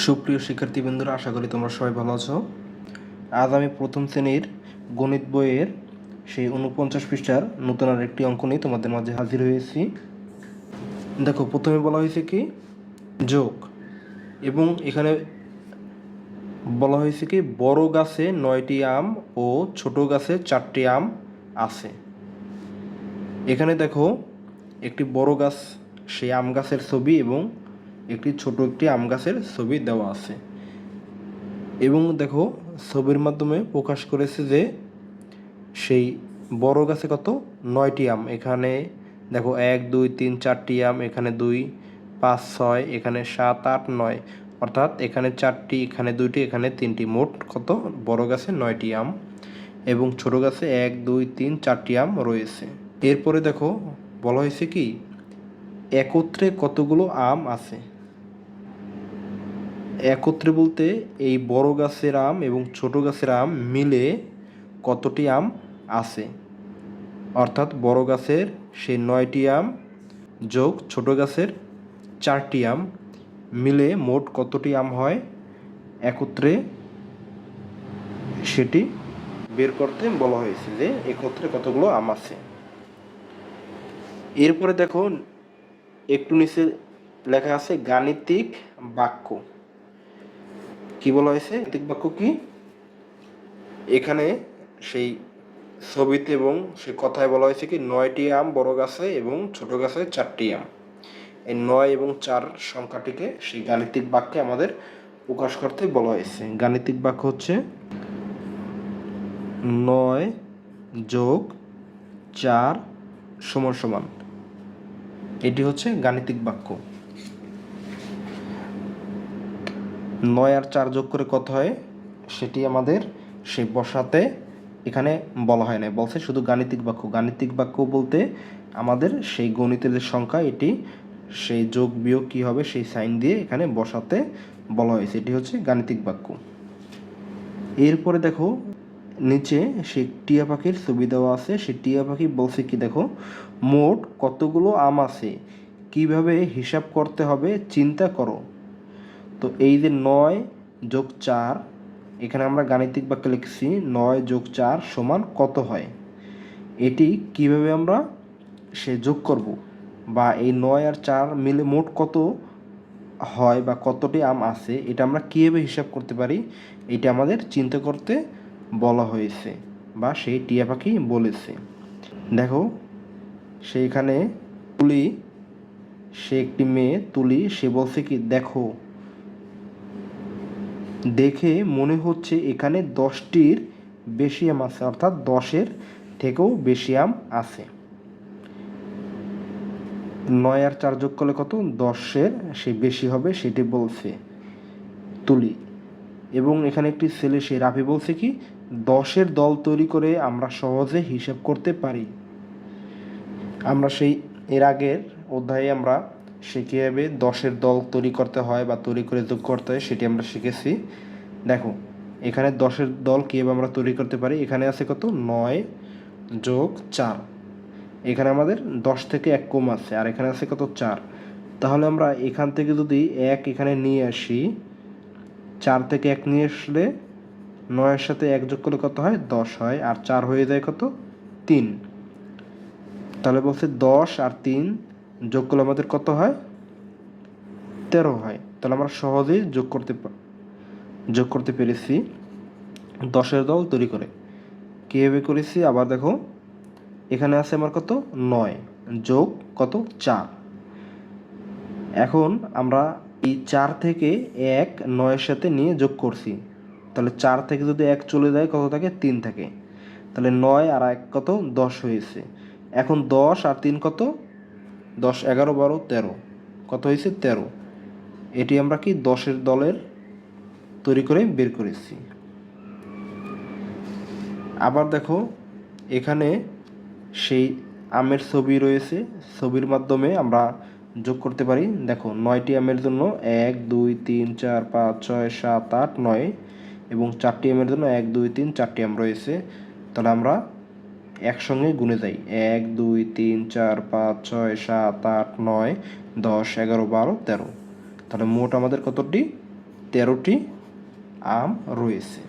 সুপ্রিয় শিক্ষার্থী বন্ধুরা, আশা করি তোমরা সবাই ভালো আছো। আজ আমি প্রথম শ্রেণীর গণিত বইয়ের সেই 49 পৃষ্ঠার নতুন আর একটি অঙ্ক নিয়ে তোমাদের মাঝে হাজির হয়েছি। দেখো, প্রথমে বলা হয়েছে কি যোগ, এবং এখানে বলা হয়েছে কি বড় গাছে 9টি আম ও ছোট গাছে 4টি আম আছে। এখানে দেখো একটি বড় গাছ, সেই আম গাছের ছবি, এবং একটি ছোট একটি আম গাছের ছবি দেওয়া আছে। এবং দেখো ছবির মাধ্যমে প্রকাশ করেছে যে সেই বড় গাছে কত 9টি আম। এখানে দেখো 1 2 3 4টি আম, এখানে 2 5 6, এখানে 7 8 9, অর্থাৎ এখানে 4টি, এখানে 2টি, এখানে 3টি, মোট কত বড় গাছে 9টি আম, এবং ছোট গাছে 1 2 3 4টি আম রয়েছে। এরপরে দেখো বলা হয়েছে কি একত্রে কতগুলো আম আছে। একত্রে বলতে এই বড় গাছের আম এবং ছোট গাছের আম মিলে কতটি আম আছে, অর্থাৎ বড় গাছের সেই 9টি আম যোগ ছোট গাছের 4টি আম মিলে মোট কতটি আম হয় একত্রে, সেটি বের করতে বলা হয়েছে যে একত্রে কতগুলো আম আছে। এরপরে দেখো একটু নিচে লেখা আছে গাণিতিক বাক্য। কি বলা হয়েছে গাণিতিক বাক্য কি, এখানে সেই ছবিতে এবং সে কথায় বলা হয়েছে কি 9টি আম বড় গাছে এবং ছোট গাছে 4টি আম। এই 9 এবং 4 সংখ্যাটিকে সেই গাণিতিক বাক্যে আমাদের প্রকাশ করতে বলা হয়েছে। গাণিতিক বাক্য হচ্ছে 9 যোগ 4 সমান সমান, এটি হচ্ছে গাণিতিক বাক্য। 9 আর 4 যোগ করে কত হয় সেটি আমাদের সেই বসাতে এখানে বলা হয় না, বলছে শুধু গাণিতিক বাক্য। গাণিতিক বাক্য বলতে আমাদের সেই গণিতের যে সংখ্যা, এটি সেই যোগ বিয়োগ কী হবে সেই সাইন দিয়ে এখানে বসাতে বলা হয়েছে, এটি হচ্ছে গাণিতিক বাক্য। এরপরে দেখো নিচে সেই টিয়া পাখির ছবি দেওয়া আছে। সেই টিয়া পাখি বলছে কি দেখো মোট কতগুলো আম আছে, কিভাবে হিসাব করতে হবে চিন্তা করো। তো এই যে 9 যোগ 4, এখানে আমরা গাণিতিক বাক্যে লিখছি 9 যোগ 4 সমান কত হয়, এটি কিভাবে আমরা সে যোগ করব, বা এই 9 আর 4 মিলে মোট কত হয় বা কতটি আম আছে, এটা আমরা কীভাবে হিসাব করতে পারি, এটা আমাদের চিন্তা করতে বলা হয়েছে বা সেই টিয়া পাখি বলেছে। দেখো সেইখানে তুলি, সে একটি মেয়ে তুলি, সে বলছে কি দেখো দেখে মনে হচ্ছে এখানে 10টির বেশি আম আছে, অর্থাৎ 10-এর থেকেও বেশি আম আছে। 9 আর 4 যোগ করলে কত 10-এর সে বেশি হবে, সেটি বলছে তুলি। এবং এখানে একটি ছেলে সে রাফি বলছে কি 10-এর দল তৈরি করে আমরা সহজে হিসাব করতে পারি। আমরা সেই এর আগের অধ্যায়ে আমরা সে কীভাবে 10-এর দল তৈরি করতে হয় বা তৈরি করে যোগ করতে হয় সেটি আমরা শিখেছি। দেখো এখানে 10-এর দল কীভাবে আমরা তৈরি করতে পারি, এখানে আছে কত 9 যোগ 4, এখানে আমাদের 10 থেকে 1 কম আছে, আর এখানে আছে কত 4। তাহলে আমরা এখান থেকে যদি 1 এখানে নিয়ে আসি, 4 থেকে 1 নিয়ে আসলে 9-এর সাথে 1 যোগ করলে কত হয় 10 হয়, আর 4 হয়ে যায় কত 3। তাহলে বলছে 10 আর 3 যোগ করলে আমাদের কত হয় 13 হয়। তাহলে আমরা সহজেই যোগ করতে পেরেছি 10-এর দল তৈরি করে। কীভাবে করেছি আবার দেখো, এখানে আছে আমার কত 9 যোগ কত 4। এখন আমরা এই 4 থেকে 1 9-এর সাথে নিয়ে যোগ করছি, তাহলে 4 থেকে যদি 1 চলে যায় কত থাকে 3 থাকে, তাহলে 9 আর 1 কত 10 হয়েছে। এখন 10 আর 3 কত 10 11 12 13, কত হয়েছে 13। এটি আমরা কি 10-এর দলের তৈরি করে বের করেছি। আবার দেখো এখানে সেই আমের ছবি রয়েছে, ছবির মাধ্যমে আমরা যোগ করতে পারি। দেখো 9টি আমের জন্য 1 2 3 4 5 6 7 8 9, এবং 4টি আমের জন্য 1 2 3 4টি আম রয়েছে। তাহলে আমরা একসঙ্গে গুণে যাই 1 2 3 4 5 6 7 8 9 10 11 12 13, তাহলে মোট আমাদের কতটি 13টি আম রয়েছে।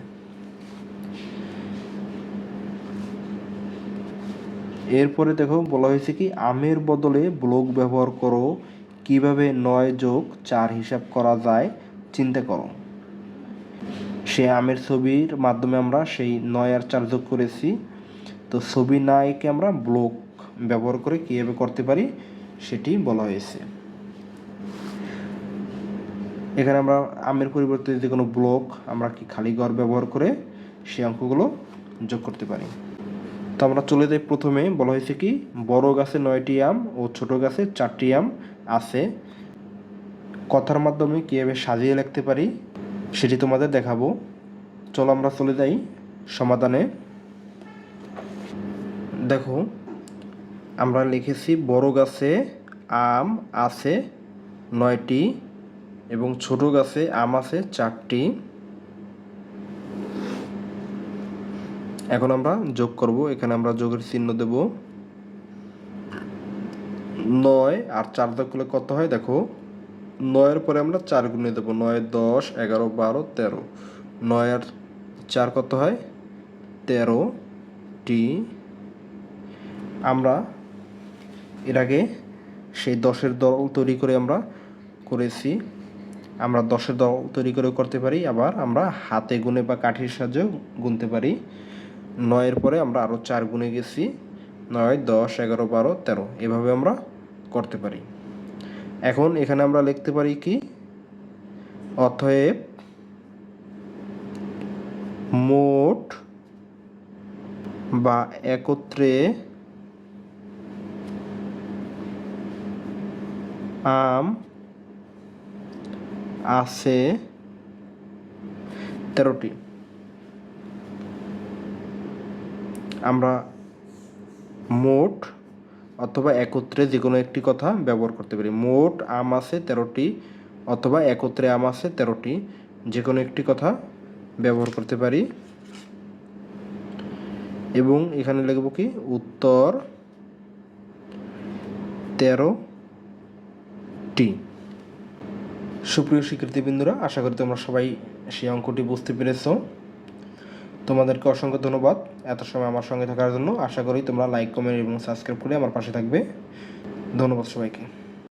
এরপরে দেখো বলা হয়েছে কি আমের বদলে ব্লক ব্যবহার করো, কিভাবে 9+4 হিসাব করা যায় চিন্তা করো। সে আমের ছবির মাধ্যমে আমরা সেই 9 আর 4 যোগ করেছি। তো ছবি না এঁকে আমরা ব্লক ব্যবহার করে কীভাবে করতে পারি সেটি বলা হয়েছে। এখানে আমরা আমের পরিবর্তে যে কোনো ব্লক আমরা কি খালি ঘর ব্যবহার করে সেই অঙ্কগুলো যোগ করতে পারি। তো আমরা চলে যাই, প্রথমে বলা হয়েছে কি বড় গাছে 9টি আম ও ছোট গাছে 4টি আম আছে, কথার মাধ্যমে কীভাবে সাজিয়ে লিখতে পারি সেটি তোমাদের দেখাবো। চলো আমরা চলে যাই সমাধানে। দেখো আমরা লিখেছি বড় গাছে আম আছে 9টি এবং ছোট গাছে আম আছে 4টি। এখন আমরা যোগ করব, এখানে আমরা যোগের চিহ্ন দেব। 9 আর 4 যোগ করলে কত হয় দেখো, 9-এর পরে আমরা 4 গুণে দেবো, 9, 10, 11, 12, 13। 9 আর 4 কত হয় 13টি। আমরা এর আগে সেই 10-এর দল তৈরি করে আমরা করেছি, আমরা 10-এর দল তৈরি করে করতে পারি, আবার আমরা হাতে গুনে বা কাঠির সাহায্যেও গুনতে পারি। 9-এর পরে আমরা আরও 4 গুনে গেছি, 9, 10, 11, 12, 13 এভাবে আমরা করতে পারি। এখন এখানে আমরা লিখতে পারি কি অতএব মোট বা একত্রে আম আছে 13টি। আমরা মোট অথবা একত্রে যে কোনো একটি কথা ব্যবহার করতে পারি। মোট আম আছে 13টি অথবা একত্রে আম আছে 13টি, যে কোনো একটি কথা ব্যবহার করতে পারি। এবং এখানে লিখব কি উত্তর 13টি। সুপ্রিয় শিক্ষার্থীবৃন্দরা, আশা করি তোমরা সবাই সেই অঙ্কটি বুঝতে পেরেছো। তোমাদেরকে অসংখ্য ধন্যবাদ এত সময় আমার সঙ্গে থাকার জন্য। আশা করি তোমরা লাইক, কমেন্ট এবং সাবস্ক্রাইব করে আমার পাশে থাকবে। ধন্যবাদ সবাইকে।